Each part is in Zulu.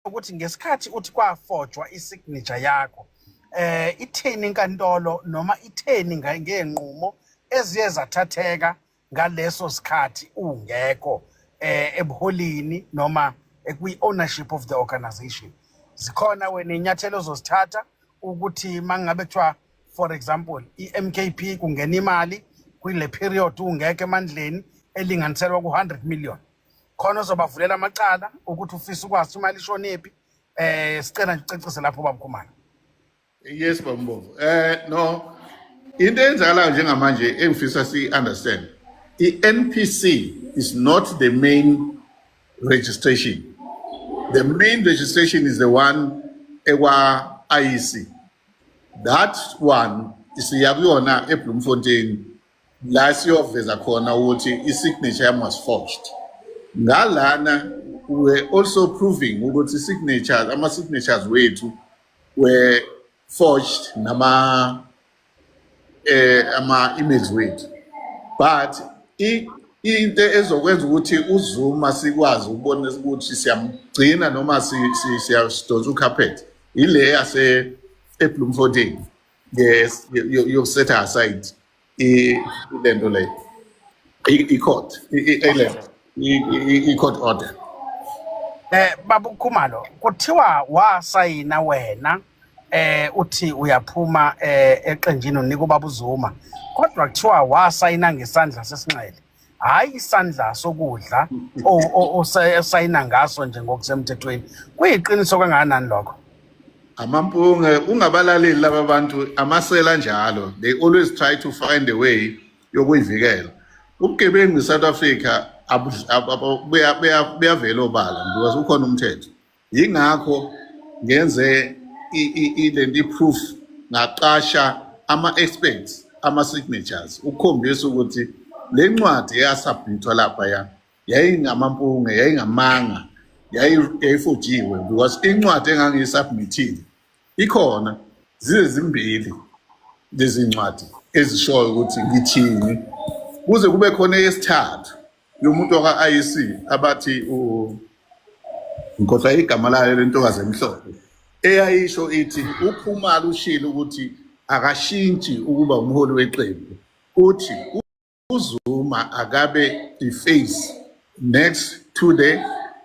ukuthi ngesikhathi uthi kwafojwa isignature yakho itheni inkantolo noma itheni ngenqumo eziye zathatheka ngaleso sikhathi ungekho ebuholini noma kwi-ownership of the organization? Zikhona wena inyathelo ozozithatha ukuthi mangabe kuthiwa for example i-MKP kungena imali kule period ungeke emandleni elinganiselwa ku-100 million, khona uzobavulela amacala ukuthi ufisa ukwazi imali ishonephi? Sicela nje ucacise lapho Baba Khumalo. Yes, Bambovu. No, into enzakala njengamanje engifisa si-understand, i-NPC is not the main registration. The main registration is the one ewa IEC. That one is yakuyona eBloemfontein la siyoveza khona ukuthi i-signature was forged. Ngalana we also proving ukuthi signatures, ama-signatures wethu were forged ama-emails wethu. But into ezokwenza ukuthi uZuma sikwazi ukubona ukuthi siyamgcina noma siyadonsa ucarpet ile yase eBloemfontein. Yes, you set aside lento le i-court i-court order. Baba Khumalo, kuthiwa wasayina wena uthi uyaphuma eqenjini unika ubaba uZuma, kodwa kuthiwa wasayina ngesandla sesinxele, hayi isandla sokudla osayina ngaso nje ngokusemthethweni. Kuyiqiniso kangakanani lokho? Amampunge ungabalaleli laba bantu amasela njalo, they always try to find a way yokuyivikela. Ubugebengu eSouth Africa buyavela obala because ukhona umthetho. Yingakho ngenze ilenti proof ngaqasha ama-experts, ama-signatures ukukhombisa ukuthi le ncwadi eyasubmithwa lapha yayingamampunge, yayingamanga, yayifojiwe because incwadi engangiyisubmithile ikhona zizimbili lezi ncwadi ezishoyo ukuthi ngithini, kuze kube khona eyesithathu yomuntu waka-IEC abathi ngikhohlwa igama layo lentokazi emhlophe eyayisho ithi uKhumalo ushilo ukuthi akashintshi ukuba umholi weqembu, uthi uZuma akabe i-face next to the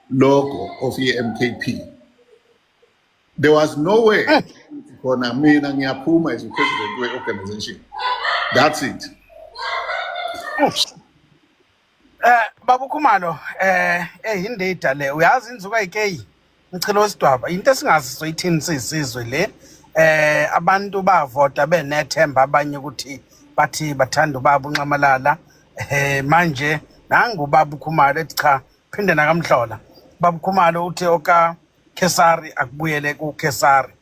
logo of i-MKP. There was no way khona mina ngiyaphuma as president we-organization. That's it. Baba Khumalo, indeda le uyazi inzuka ayikeyi ngicela wesidwaba into esingazi soyithini sisizwe le, abantu bavota benethemba abanye ukuthi bathi bathanda ubaba uNxamalala, manje nangu Baba Khumalo ethi cha phinde nakamhlola. Baba Khumalo uthi oka Kesari akubuyele ku Kesari.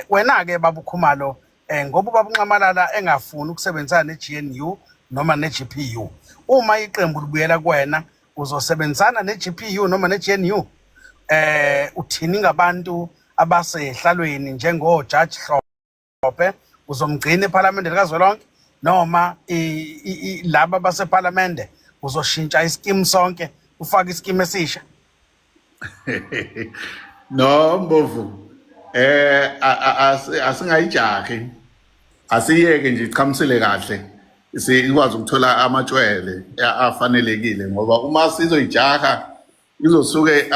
Wena ke Baba Khumalo, ngoba ubaba uNxamalala engafuni ukusebenzana neGNU noma neGPU, uma iqembu libuyela kuwena uzosebenzana neGPU noma neGNU? Uthini ngabantu abasehlalweni njengoJudge Hlophe, uzomgcina eParliament likazwelonke noma laba baseParliament uzoshintsha iskimu sonke ufaka iskimu esisha? No Mbovu, asingayijahi, asiyeke nje iqhamusele kahle sikwazi ukuthola amajwele afanelekile, ngoba uma sizoyijaha izosuke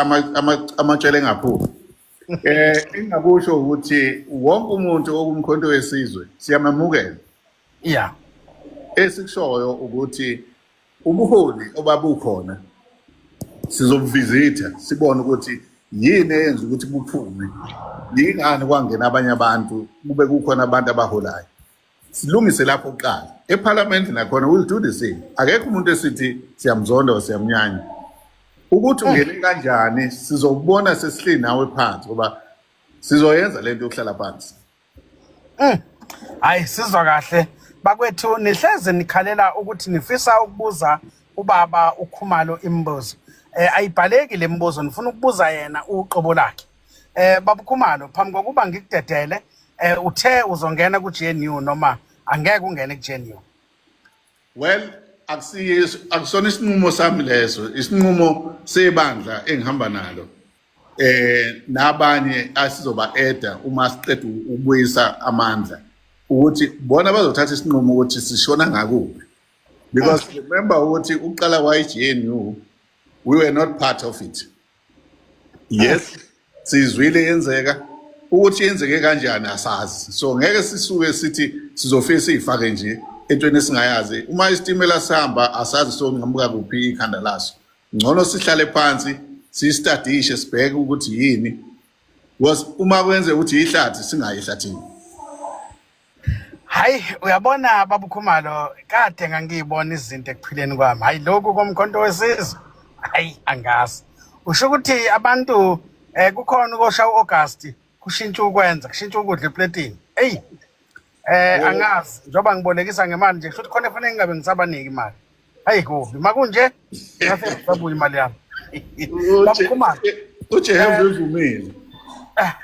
amajwele engaphumi. Engakusho ukuthi wonke umuntu okumkhonto wesizwe siyamamukela. Yeah. Esikushoyo ukuthi ubuholi obabukhona sizobuvizitha sibone ukuthi yini eyenza ukuthi buphume, yingani kwangena abanye abantu kube kukhona abantu abaholayo. Silungise lapho kuqala eParliament nakhona will do the same. Akekho umuntu esithi siyamzonda or siyamnyanya. Ukuthi ungene kanjani sizobona sesihleli nawe phansi ngoba sizoyenza lento yokuhlala phansi. Hayi sizwa kahle bakwethu, nihleze nikhalela ukuthi nifisa ukubuza ubaba uKhumalo imibuzo. Ayibhaleki le mibuzo, nifuna ukubuza yena uqobo lakhe. Baba Khumalo, phambi kokuba ngikudedele, uthe uzongena ku-GNU noma angeke ungene ku-GNU? Well, akusona isinqumo sami leso, isinqumo sebandla engihamba nalo. nabanye asizoba eda uma siqeda ukubuyisa amandla ukuthi bona bazothatha isinqumo ukuthi sishona ngakuphi, because remember ukuthi uqala kwa-GNU we were not part of it. Yes, sizwile yenzeka ukuthi yenzeke kanjani asazi, so ngeke sisuke sithi sizofika siyifake nje entweni esingayazi. Uma isitimela sihamba asazi sonqamuka kuphi ikhanda laso, ngcono sihlale phansi sistadishe sibheke ukuthi yini, was uma kwenze ukuthi ihlathi singayihlathini. Hayi, uyabona Baba Khumalo, kade ngangiyibona izinto ekuphileni kwami. Hayi, lokhu komkhonto wesizwe, hayi angazi. Usho ukuthi abantu kukhona ukosha uAugust kushintsha ukwenza, kushintsha ukudla eplatini. Hey, angazi njoba ngibolekisa ngemali nje, futhi khona kufanele ngingabe ngisabaniki imali. Hayi kuphi makunje ngase ngisabuya imali yami. Baba Khumalo, uJehova uvumile.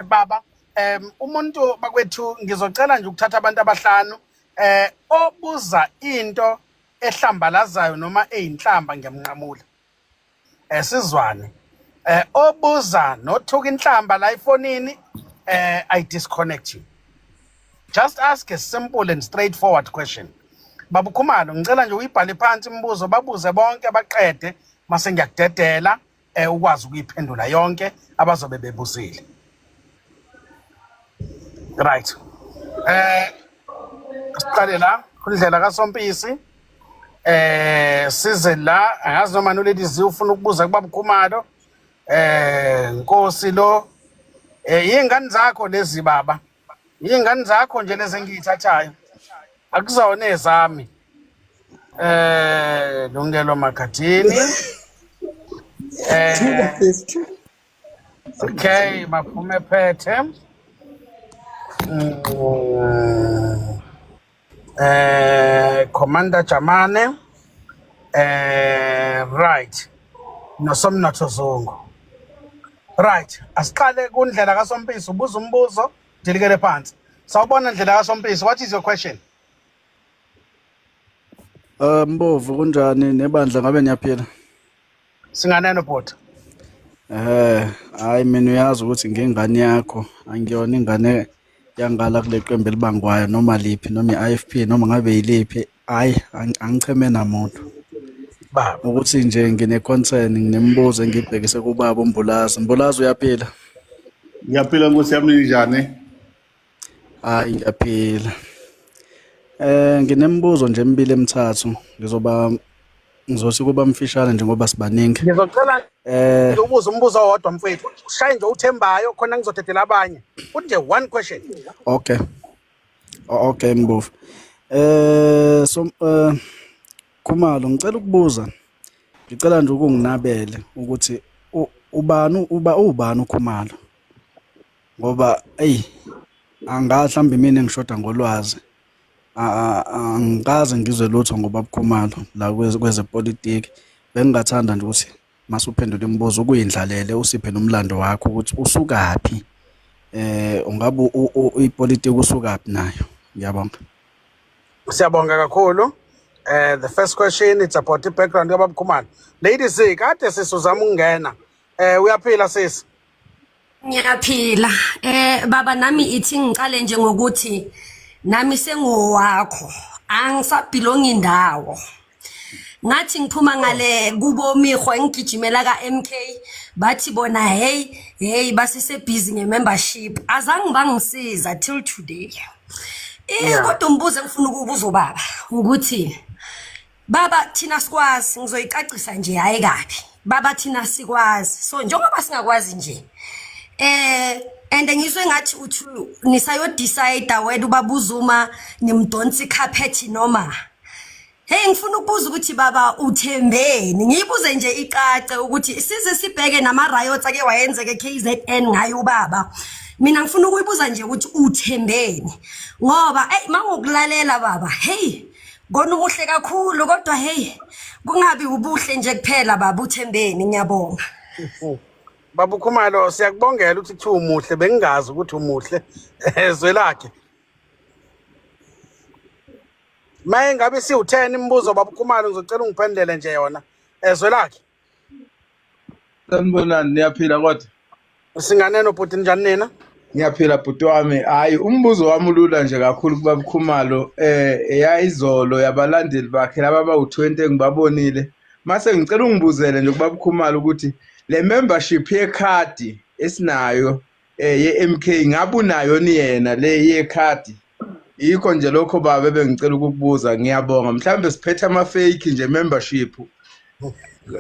Baba, umuntu bakwethu ngizocela nje ukuthatha abantu abahlanu obuza into ehlambalazayo noma eyinhlamba ngiyamnqamula. Sizwane. Obuza nothuka inhlamba la ifonini I disconnect you. Just ask a simple and straightforward question. Baba Khumalo, ngicela nje uyibhale phansi imibuzo babuze bonke baqede mase ngiyakudedela ukwazi ukuyiphendula yonke abazobe bebuzile. Right. Siqale la kundlela kaSompisi. Size la angazi noma noledizi ufuna ukubuza kuBaba Khumalo. Nkosi lo. Yingane zakho lezi baba. Yingane zakho nje lezi engiyithathayo. Akuzona ezami. Lungelo Makhathini. Okay, Maphume Phethe. Commander Jamane. Right. Nosomnotho Zungu. Right. Asiqale kundlela kaSompisi ubuza umbuzo dilikele phansi. Sawubona ndlela kaSompisi, what is your question? Mbovu kunjani nebandla ngabe niyaphila? Singaneno bhota. Hayi mina uyazi ukuthi ngengane yakho angiyona ingane yangala kule qembu elibangwayo noma liphi noma iIFP noma ngabe yiliphi, hayi angicheme namuntu. Baba. Ukuthi nje ngine concern nginembuzo engibhekise kubaba uMbulazi. Mbulazi uyaphila? Ngiyaphila Nkosi yami njani? Hayi ngiyaphila. Nginembuzo nje emibili emithathu ngizothi kuba mfishane nje ngoba sibaningi. Ngizocela ubuza umbuzo owodwa mfethu. Ushaye nje uthembayo khona ngizodedela abanye. Uthi nje one question. Okay. Okay Mbovu. Khumalo ngicela ukubuza. Ngicela nje ukunginabele ukuthi ubani uKhumalo. Ngoba angazi mhlambe mina ngishoda ngolwazi. Angikaze ngizwe lutho ngobaba Khumalo la kwezepolitiki. Bengingathanda nje ukuthi masuphendula imibuzo ukuyindlalele usiphe nomlando wakho ukuthi usukaphi. Ungabe ipolitiki usukaphi nayo? Ngiyabonga. Siyabonga kakhulu. The first question it's about the background kaBaba Khumalo. Ladies, kade sisuzama ukungena. Uyaphila sisi? Ngiyaphila. Baba nami ithi ngicale nje ngokuthi nami sengowakho. Angisabelong indawo. Ngathi ngiphuma ngale kubo Mihwa engigijimela ka MK bathi bona hey basise busy nge-membership. Azange bangisiza till today. Kodwa umbuzo engifuna ukubuza baba ukuthi baba thina sikwazi ngizoyicacisa nje hayi kabi. Baba thina sikwazi. So njengoba singakwazi nje and ngizwe ngathi uthi nisayo decide whether ubaba uZuma nimdonsi carpet noma. Hey ngifuna ukubuza ukuthi baba uthembeni. Ngiyibuze nje icace ukuthi size sibheke nama riots ake wayenzeke KZN ngayo baba. Mina ngifuna ukuyibuza nje ukuthi uthembeni. Ngoba mangokulalela baba, hey ngona ubuhle kakhulu kodwa hey kungabi ubuhle nje kuphela baba uthembeni ngiyabonga. Baba Khumalo siyakubongela ukuthi kuthiwa umuhle bengingazi ukuthi umuhle ezwe lakhe. Maye ngabe si-10 imibuzo Baba Khumalo ngizocela ungiphendele nje yona ezwe lakhe. Sanibonani niyaphila kodwa? Singaneno bhuti njani nina? Ngiyaphila bhuti wami. Hayi umbuzo wami ulula nje kakhulu kuBaba Khumalo. Eyayizolo yabalandeli bakhe laba bawu20 engibabonile. Mase ngicela ungibuzele nje kuBaba Khumalo ukuthi le membership yekhadi esinayo ye-MK ngabe unayo ni yena le yekhadi. Yikho nje lokho baba bengicela ukukubuza. Ngiyabonga. Mhlambe siphethe ama-fake nje membership.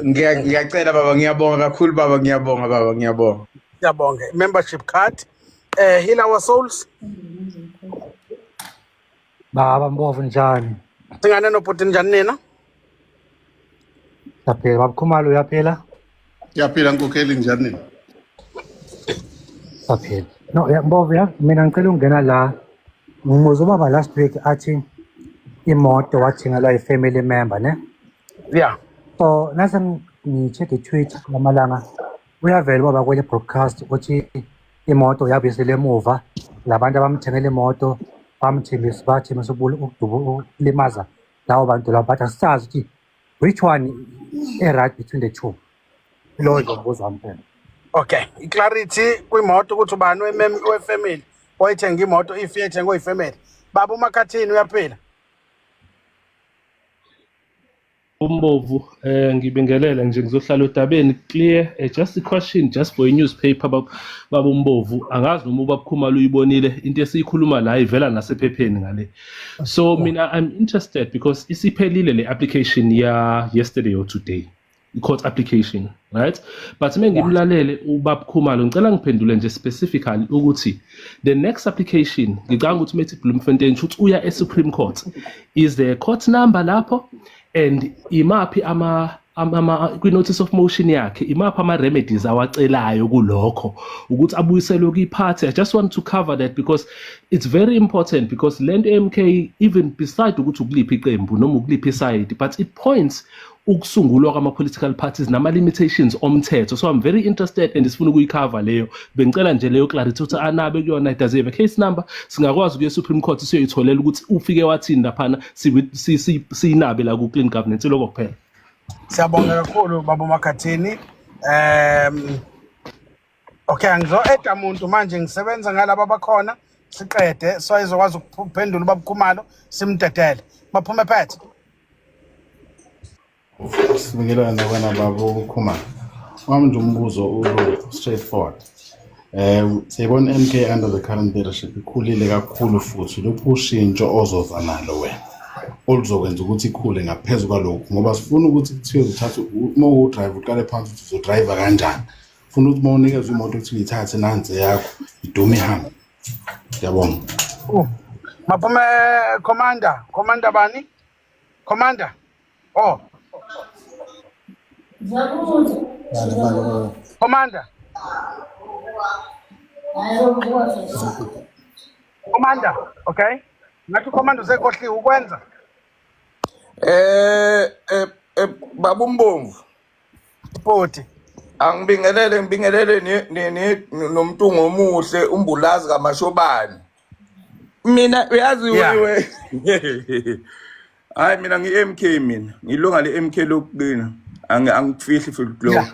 Ngiyacela baba, ngiyabonga kakhulu baba, ngiyabonga baba, ngiyabonga. Siyabonga. Membership card. Heal Our Souls. Baba Mbovu njani? Singaneno bhuti njani nina? Yaphela Baba Khumalo uyaphela? Yaphila Nkokheli njani? Yaphela. No, Mbovu ya mina ngicela ungena la. Ngimuzwa ubaba last week athi imoto wathengelwa i-family member ne? Yeah. So nase ngi-check i-tweet lamalanga uyavela ubaba kwele broadcast ukuthi imoto yabuyisela emuva, labantu abamthengele imoto bathembisa ukulimaza labo bantu labo, but asisazi ukuthi which one right between the two. Lowo nje umbuzo wami phela. Okay. Clarity kwimoto ukuthi ubani wefamily oyithenga imoto if yethengwe oyifamily. Baba uMakhathini uyaphila. Umbovu ngibingelele nje ngizohlala udabeni clear just a question just for a newspaper baba Umbovu angazi noma uBaba Khumalo uyibonile into esiyikhuluma la ivela nasephepheni ngale. So mina I'm interested because isiphelile le application ya yesterday or today, i-court application, right? But ngimlalele uBaba Khumalo ngicela ngiphendule nje specifically ukuthi the next application ngicanga ukuthi methi Bloemfontein ukuthi uya e-Supreme Court, is there a court number lapho? And imaphi kwi-notice of motion yakhe imaphi ama-remedies awacelayo kulokho ukuthi abuyiselwe kwi-party. I just want to cover that because it's very important, because Land MK, even beside ukuthi ukuliphi iqembu noma ukuliphi iside, but it points ukusungulwa kwama-political parties nama-limitations omthetho. So I'm very interested and sifuna ukuyikhava leyo. Bengicela nje leyo clarity ukuthi anabe kuyona, does have a case number, singakwazi ukuya e-Supreme Court siyoyitholela ukuthi ufike wathini laphana siyinabe la ku-clean governance. Iloko kuphela. Siyabonga kakhulu baba uMakhathini. Okay, ngizo-eda umuntu manje ngisebenza ngalabo abakhona siqede so izokwazi ukuphendula uBaba Khumalo simdedele. Baphume phethe. Sibingelele nakwana baba Khumalo. Wami nje umbuzo straightforward. Siyibona MK under the current leadership ikhulile kakhulu futhi lokhu ushintsho ozoza nalo wena oluzokwenza ukuthi ikhule ngaphezulu kwalokho, ngoba sifuna ukuthi kuthiwe uthathe uma udrive uqale phansi ukuthi uzodrive kanjani. Funa ukuthi uma unikezwe imoto ukuthi uyithathe nanze yakho idume ihambe. Ngiyabonga. Maphume commander bani? Commander. Oh. Commander. Commander, okay? Ngathi commander usekhohliwe ukwenza. Baba Umbomvu. Bhuti. Ngibingelele nomuntu ngomuhle umbulazi kaMashobani. Mina uyazi wewe. Hayi mina ngi-MK, mina ngilunga le-MK lokugcina, angikufihli futhi lokho.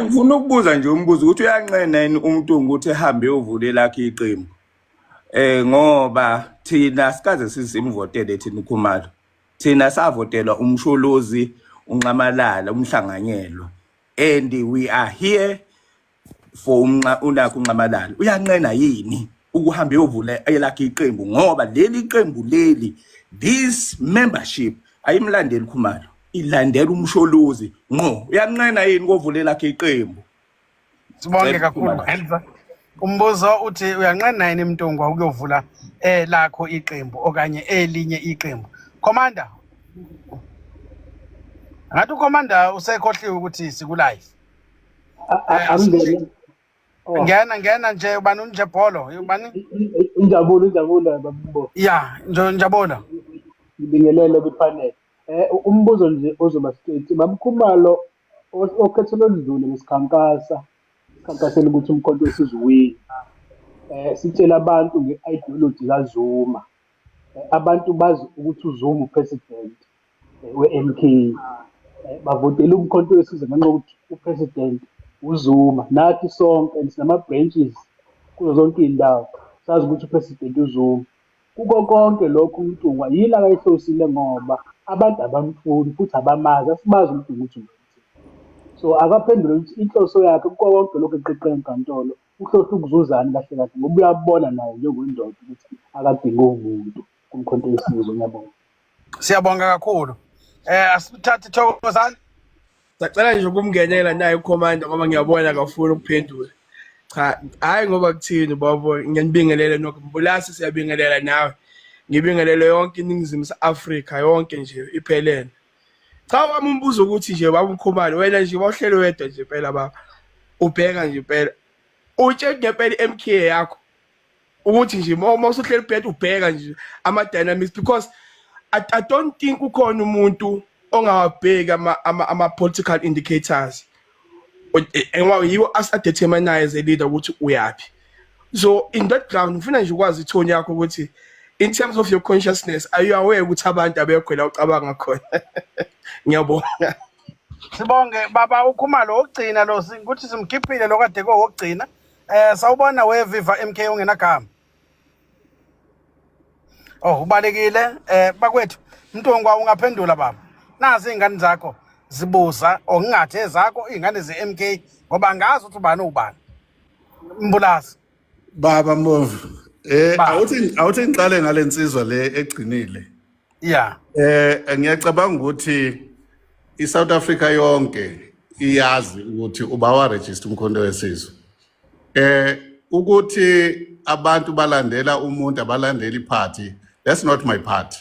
Ngifuna ukubuza nje umbuzo ukuthi uyanqena yini umuntu ukuthi ehambe uyovule lakhe iqembu, ngoba thina sikaze sisimvotele thina uKhumalo, thina savotelwa umsholozi uNxamalala umhlanganyelo, and we are here for unakho uNxamalala. Uyanqena yini ukuhamba uyovula elakhe iqembu ngoba leli qembu leli, this membership ayimlandeli Khumalo, ilandela umsholozi ngqo. Uyanqena yini kovulela lakhe iqembu? Sibonge kakhulu Elza. Umbuzo uthi uyanqena yini Mntungwa ukuyovula lakho iqembu okanye elinye iqembu? Commander. Ngathi uCommander usekhohliwe ukuthi sikulive. Ngena nje ubani unje Bholo, ubani? Injabulo babbo. Yeah, Njabula. Ngibingelele kwipanel. Umbuzo nje ozoba straight. Baba Khumalo okhethelwe ndlule ngesikhankaseni ukuthi umkhonto wesizwe sitshela abantu nge-ideology kaZuma. Abantu bazi ukuthi uZuma upresident we-MK. Bavotela umkhonto wesizwe ngenxa yokuthi upresident uZuma. Nathi sonke sinama-branches kuzo zonke iy'ndawo, sazi ukuthi upresident uZuma. Kuko konke lokhu uMntungwa yini akayihlosile ngoba abantu abamfuni futhi abamazi, asibazi uMntungwa ukuthi so akaphendule ukuthi inhloso yakhe kuko konke lokhu eqeqe enkantolo uhlohla ukuzuzani kahle kahle ngoba uyabona naye njengendoda ukuthi akadingi umuntu kumkhonto wesizwe. Ngiyabonga. Siyabonga kakhulu. Asithathe Thokozani. Sacela nje ukumngenela naye uCommander ngoba ngiyabona akafuni ukuphendula. Cha, hayi ngoba kuthini babo, ngiyanibingelela nokumbulasi, siyabingelela nawe. Ngibingelele yonke iningizimu Afrika yonke nje iphelele. Cha wami umbuzo ukuthi nje baba uKhumalo wena nje wawuhlelo wedwa nje phela baba. Ubheka nje phela. Utshe ngempela iMK yakho. Ukuthi nje uma usuhleli phela ubheka nje ama dynamics because I don't think ukhona umuntu ongawabheki ama political indicators. Enwa yiwo asadetermine as a leader ukuthi uyapi. So in that ground ngifuna nje ukwazi ithoni yakho ukuthi in terms of your consciousness are you aware ukuthi abantu abekho la ucabanga khona? Ngiyabonga. Sibonge baba uKhumalo ogcina lo ukuthi simkhiphile lo kade kokugcina. Sawubona weViva MK ungenagama. Oh ubalekile bakwethu Mntungwa ungaphendula baba. Nazi ingane zakho zibuza ongingathe ezakho ingane zeMK ngoba ngazi ukuthi ubani ubani. Mbulasi. Baba Mbovu. Awuthi ngiqale ngalensizwa le egcinile. Yeah. Ngiyacabanga ukuthi iSouth Africa yonke iyazi ukuthi ubawa register umkhonto wesizwe. Ukuthi abantu balandela umuntu abalandela iparty, that's not my party.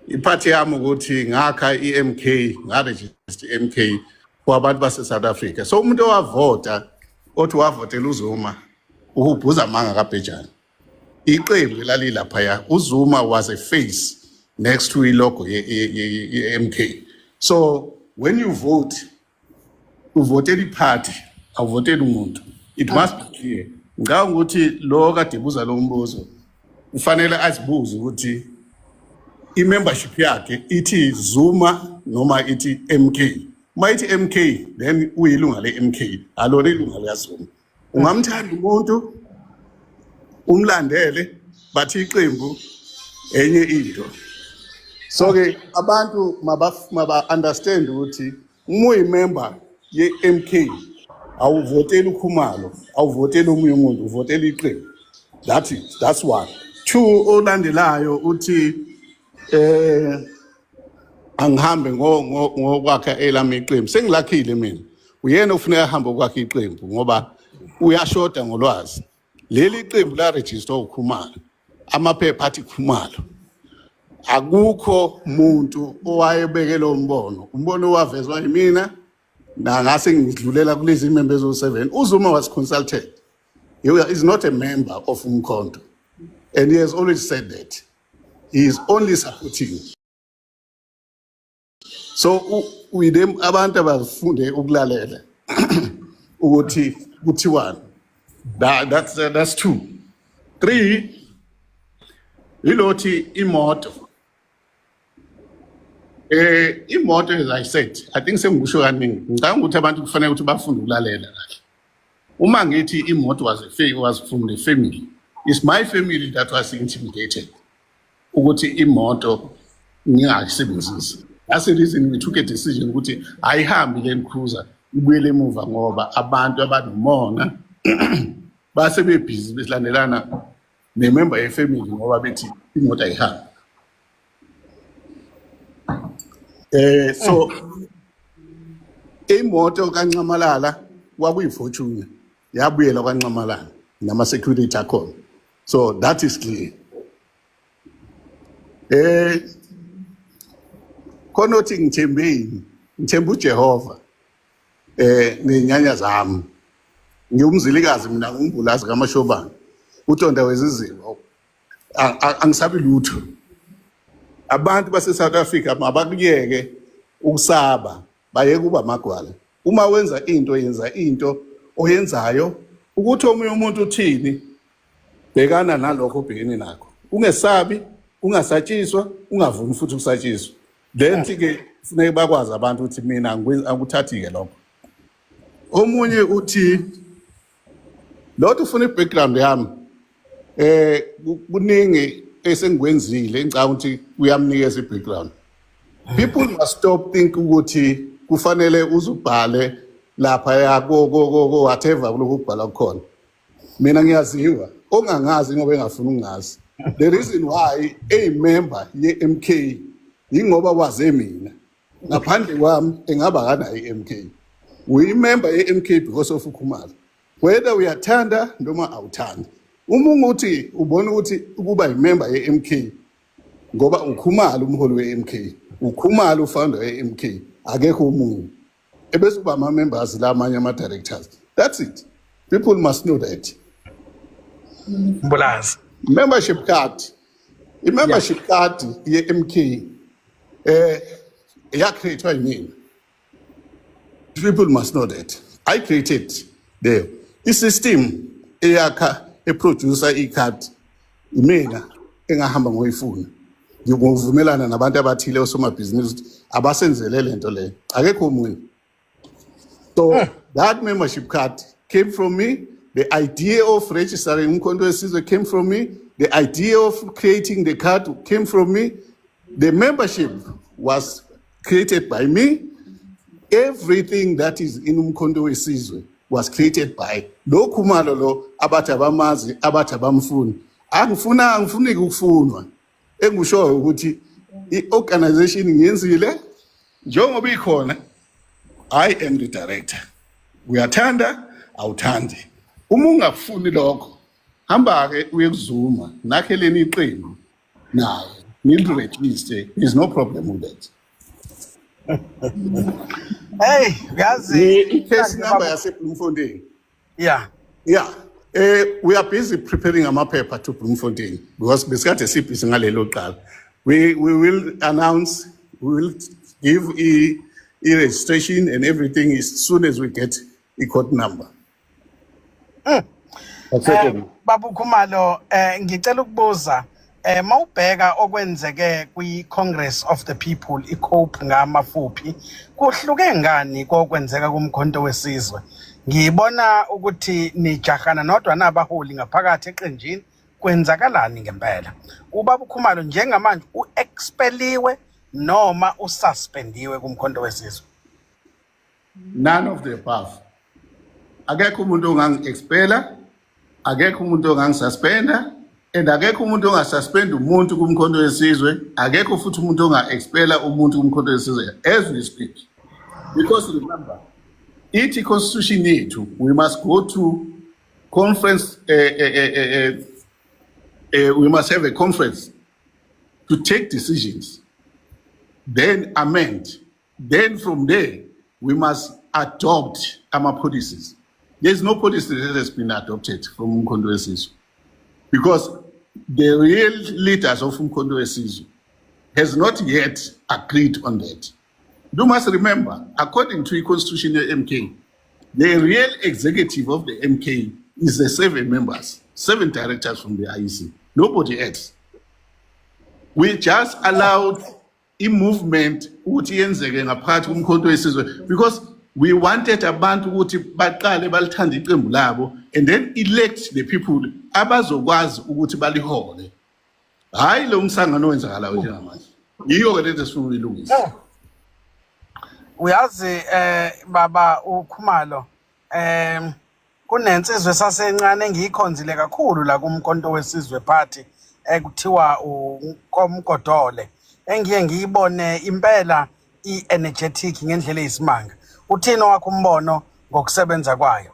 Iparty yami ukuthi ngakha iMK, ngaregister iMK kwabantu base South Africa. So umuntu owavota othi wavotela uZuma ubhuza amanga kaBhejane. Iqembu lalilapha ya uZuma was a face next to ilogo ye-MK. So when you vote, uvotela iparty, awuvotela umuntu. It must be clear. Ngicabanga ukuthi lo kade buza lo mbuzo ufanele azibuze ukuthi i-membership yakhe ithi Zuma noma ithi MK. Uma ithi MK then uyilunga le-MK, alona ilunga likaZuma. Ungamthanda umuntu umlandele bathi iqembu enye into. So ke abantu maba understand ukuthi uma uyimember ye-MK awuvoteli uKhumalo, awuvoteli omunye umuntu, uvotela iqembu. That's one. Two, olandelayo uthi angihambe ngokwakha elami iqembu. Sengilakhile mina. Uyena ufuneka ahambe ngokwakha iqembu ngoba uyashoda ngolwazi. Leli iqembu la register uKhumalo. Amaphepha athi Khumalo. Akukho umuntu owayebeke lo mbono. Umbono wavezwa yimina na ngase ngidlulela kulezi members o7. uZuma was consulted. He is not a member of Umkhonto. And he has always said that. He is only supporting. So with them abantu abafunde ukulalela ukuthi kuthiwani. That's two. Three, ilothi imoto. Imoto, as I said, I think sengisho kaningi. Ngicabanga ukuthi abantu kufanele ukuthi bafunde ukulalela kahle. Uma ngithi imoto was from the family. It's my family that was intimidated. Ukuthi imoto ngingayisebenzisi. That's the reason we took a decision ukuthi ayihambi le cruiser ibuyele emuva ngoba abantu abanomona base bebhizi besilandelana nemember yefamily ngoba bethi imoto ayihambi. So imoto kaNcamalala kwakuyifortune yabuyela kwaNcamalala nama security akhona. So that is clear. Khona uthi ngithembeni, ngithemba uJehova nenyanya zami. Ngiyumzilikazi mina ngumbulazi kaMashobana. Utonda wezizimo. Angisabi lutho. Abantu base South Africa mabakuyeke ukusaba, bayeke kuba amagwala. Uma wenza into yenza into oyenzayo ukuthi omunye umuntu uthini bhekana nalokho obhekene nakho. Ungesabi, ungasatshiswa, ungavumi futhi ukusatshiswa. Then ke kufanele bakwazi abantu ukuthi mina angikuthathi ke lokho. Omunye uthi lot ufuna i-background yami kuningi esengikwenzile engicabanga ukuthi kuyamnikeza i-background. People must stop think ukuthi kufanele uzubhale lapha yako whatever kuloko kubhala khona. Mina ngiyaziwa ongangazi ngoba engafuna ukungazi. The reason why a member ye-MK yingoba waze mina ngaphandle kwami engaba kana i-MK. We member ye-MK because of uKhumalo. Whether uyathanda noma awuthandi. Uma unguthi ubona ukuthi ukuba imember ye-MK ngoba uKhumalo umholi we-MK, uKhumalo ufounder we-MK, akekho umunye. Ebese kuba ama-members la amanye ama-directors. That's it. People must know that. Mbulazi. Membership card. I-membership card ye-MK created yimina. People must know that. I created the system producer e-card imina engahamba ngoyifuna. Ngivumelana nabantu abathile osomabhizinisi abasenzele lento le. Akekho umunye. So that membership card came from me. The idea of registering Umkhonto weSizwe came from me. The idea of creating the card came from me. The membership was created by me. Everything that is in Umkhonto weSizwe was created by lo Khumalo lo abathi abamazi abathi abamfuni. Angifuni ukufunwa. Engusho ukuthi i-organization ngiyenzile njengoba ikhona. I am the director. Uyathanda awuthandi. Uma ungafuni lokho hamba ke uyekuzuma nakheleni iqembu naye nilirejiste. There's no problem with that. Hey, uyazi Case number yaseBloemfontein. Yeah. Yeah. We are busy preparing amaphepha to Bloemfontein because besikade sibhizi ngalelo qala. We will announce, we will give registration and everything as soon as we get a court number. Baba Khumalo, ngicela ukubuza mawubheka okwenzeke kwi-Congress of the People iCOPE ngamafuphi kuhluke ngani kokwenzeka kumkhonto wesizwe. Ngibona ukuthi nijahana nodwa nabaholi ngaphakathi eqenjini kwenzakalani ngempela. Ubaba Khumalo njengamanje uexpeliwe noma ususpendiwe kumkhonto wesizwe? None of the above. Akekho umuntu ongangi-expela, akekho umuntu ongangi-suspenda, and akekho umuntu onga-suspend umuntu kumkhonto wesizwe, akekho futhi umuntu onga-expela umuntu kumkhonto wesizwe as we speak. Because remember, ithi constitution yethu, we must go to conference, we must have a conference to take decisions, then amend. Then from there, we must adopt our policies. There's no policy that has been adopted from Umkhonto weSizwe because the real leaders of Umkhonto weSizwe has not yet agreed on that. You must remember, according to the constitution of MK, the real executive of the MK is the 7 members, 7 directors from the IEC, nobody else. We just allowed a movement because we wanted abantu ukuthi baqale balithanda iqembu labo and then elect the people abazokwazi ukuthi balihole. Hayi lo msangano wenzakalayo njengamanje. Yiyo ke lento esifuna uyilungisa. Uyazi baba uKhumalo kunensizwe sasencane engiyikhonzile kakhulu la kumkhonto wesizwe party ekuthiwa uKomgodole engiye ngiyibone impela i-energetic ngendlela eyisimanga. Uthini wakho umbono ngokusebenza kwayo?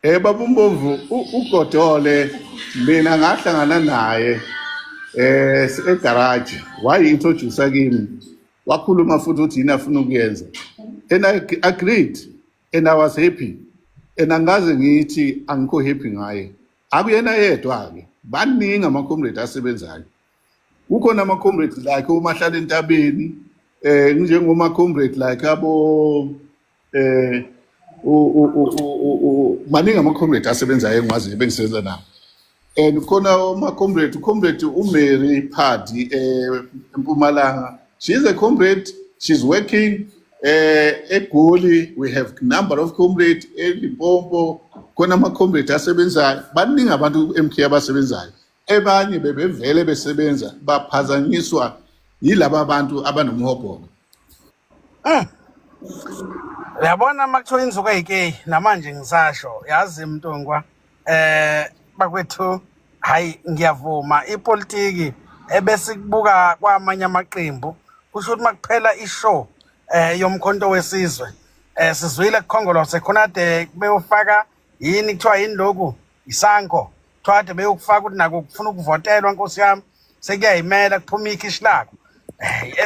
Baba uMbovu uGodole mina ngahlangana naye egarage wayi-introduce kimi wakhuluma futhi uthi yini afuna ukuyenza and I agreed and I was happy and angaze ngithi angikho happy ngaye. Akuyena yedwa ke baningi ama-comrade asebenzayo. Kukhona ama-comrades like uMahlala Entabeni njengoma-comrade like abo maningi ama-comrade asebenzayo engimaziyo bengisebenza nawo. And khona ama-comrade uComrade uMary Phadi eMpumalanga. She's a comrade, she's working eGoli we have number of comrades, eLimpopo khona ama-comrades asebenzayo, baningi abantu MK abasebenzayo. Ebanye bebevele besebenza baphazanyiswa yilaba bantu abanomhobholo. Uyabona makuthiwa inzuko ayike namanje ngisasho yazi Mntungwa bakwethu hayi ngiyavuma ipolitiki ebese kubuka kwamanye amaqembu kusho ukuthi makuphela ishow yomkhonto wesizwe sizwile kukhongolose khonade beyofaka yini kuthiwa yini lokhu isanko kuthiwa beyokufaka ukuthi nako kufuna ukuvotelwa nkosi yami sekuyayimela kuphuma ikhishi lakho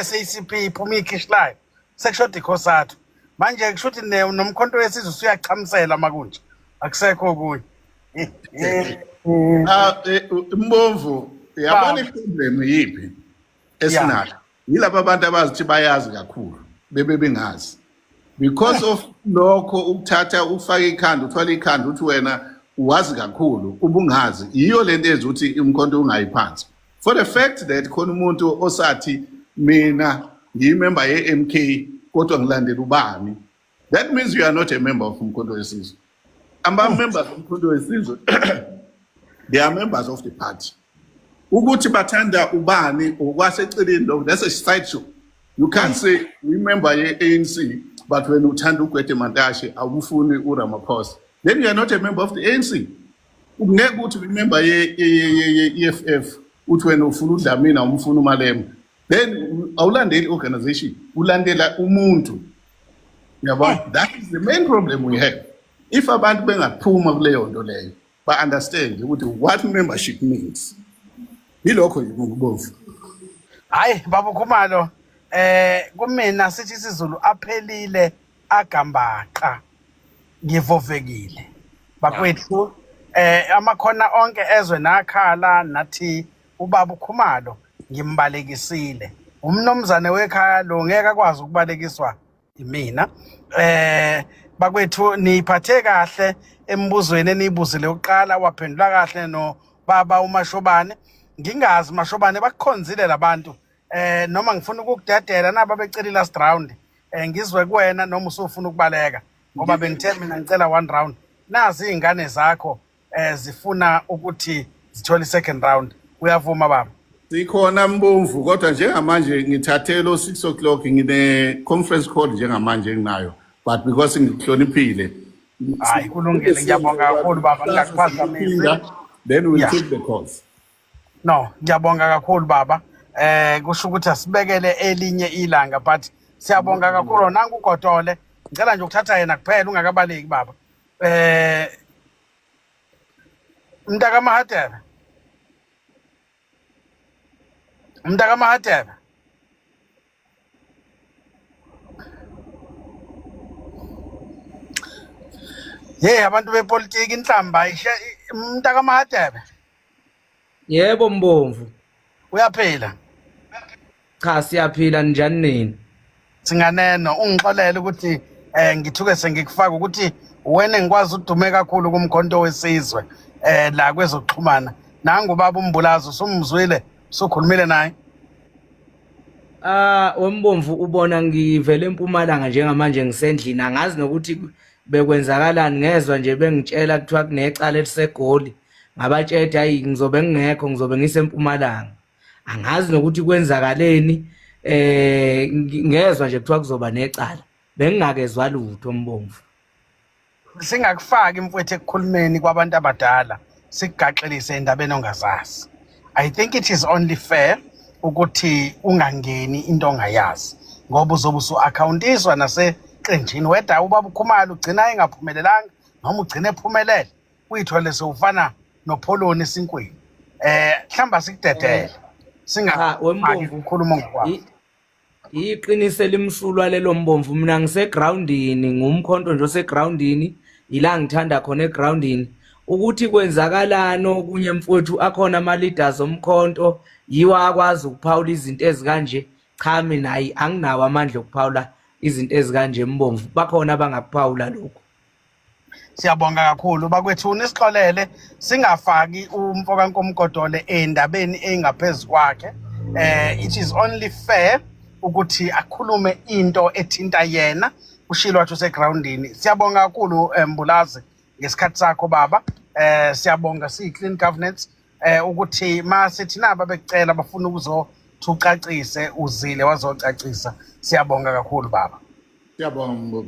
SACP iphuma ikhishi layo sekushoda ikhosathu manje kusho ukuthi nomkhonto wesizwe usuyachamisela makunje akusekho okunye Mbovu yabona iproblem yiphi esinayo yilabo abantu abazithi bayazi kakhulu bebe bengazi because of lokho ukuthatha ufake ikhanda uthwala ikhanda uthi wena uwazi kakhulu ubungazi iyo lento ethi uthi umkhonto ungayiphansi for the fact that khona umuntu osathi mina ngiyimember ye-MK kodwa ngilandela ubani, that means you are not a member of umkhonto wesizwe. Members of umkhonto wesizwe they are members of the party. Ukuthi bathanda ubani okwaseceleni lokho, that's a side show. You can't say remember ye-ANC but when uthanda uGwede Mantashe awufuni uRamaphosa, then you are not a member of the ANC. Ungeke uthi remember ye-EFF uthi wena ufuna uDlamini umfuna uMalema, then awulandeli organization ulandela umuntu. Yabona, that is the main problem we have. If abantu bengaphuma kuleyo nto leyo ba understand ukuthi what membership means, yilokho ngikubovu. Hayi baba Khumalo kumina sithi isiZulu aphelile agambaqa ngivovekile bakwethu amakhona onke ezwe nakhala nathi ubaba Khumalo ngimbalekisile umnomzane wekhaya lo ngeke akwazi ukubalekiswa imina bakwethu niphathe kahle embuzweni enibuzile uqala waphendula kahle no baba uMashobane ngingazi Mashobane bakukhonzile labantu noma ngifuna ukukudedela naba becela last round ngizwe kuwena noma usufuna ukubaleka ngoba bengithe mina ngicela one round nazi izingane zakho zifuna ukuthi zithole second round uyavuma baba sikhona Mbomvu kodwa njengamanje ngithathela 6 o'clock ngine conference call njengamanje enginayo but because ngikuhloniphile hayi kulungile ngiyabonga kakhulu baba ngikuphazamisa then we take the calls. No ngiyabonga kakhulu baba kusho ukuthi asibekele elinye ilanga but siyabonga kakhulu nangu uGotole ngicela nje ukuthatha yena kuphela ungakabaleki baba Mntaka Mahatebe Hey abantu bepolitiki inhlamba Mntaka Mahatebe. Yebo Mbomvu. Uyaphila? Cha siyaphila njani nini? Singaneno ungixolele ukuthi ngithuke sengikufaka ukuthi wena ngikwazi udume kakhulu kumkhonto wesizwe la kwezokuxhumana. Nangu baba uMbulazo usumzwile usukhulumile naye. Wembomvu ubona ngivele eMpumalanga njengamanje ngisendlini angazi nokuthi bekwenzakalani ngezwe nje bengitshela kuthiwa kunecala eliseGoli ngabatshela hayi ngizobe ngingekho ngizobe ngiseMpumalanga angazi nokuthi kwenzakaleni ngezwe nje kuthiwa kuzoba necala bengingakezwa lutho Mbomvu singakufaki imfowethu ekukhulumeni kwabantu abadala sikugaxelise indabeni ongazazi. I think it is only fair ukuthi ungangeni into ongayazi ngoba uzobe usu-accountiswa naseqenjini weda ubaba uKhumalo ugcina engaphumelelanga noma ugcine ephumelele uyithole sewufana noPholoni esinkweni mhlamba sikudedele singafaki ukukhuluma ngokwakho. Iqinise limsulwa lelo Mbomvu mina ngisegroundini ngumkhonto nje osegroundini ila ngithanda khona egroundini ukuthi kwenzakalano okunye mfowethu akhona ama leaders omkhonto yiwa akwazi ukuphawula izinto ezikanje cha mina anginawo amandla okuphawula izinto ezikanje Mbomvu bakhona abangakuphawula lokho. Siyabonga kakhulu bakwethu nisixolele singafaki umfoka Nkomgodole endabeni engaphezulu kwakhe. It is only fair ukuthi akhulume into ethinta yena ushilo wathi usegroundini. Siyabonga kakhulu Mbulazi ngesikhathi sakho baba. Siyabonga si-clean governance ukuthi masithi naba becela bafuna ukuzothi ucacise uzile wazocacisa. Siyabonga kakhulu baba. Siyabonga.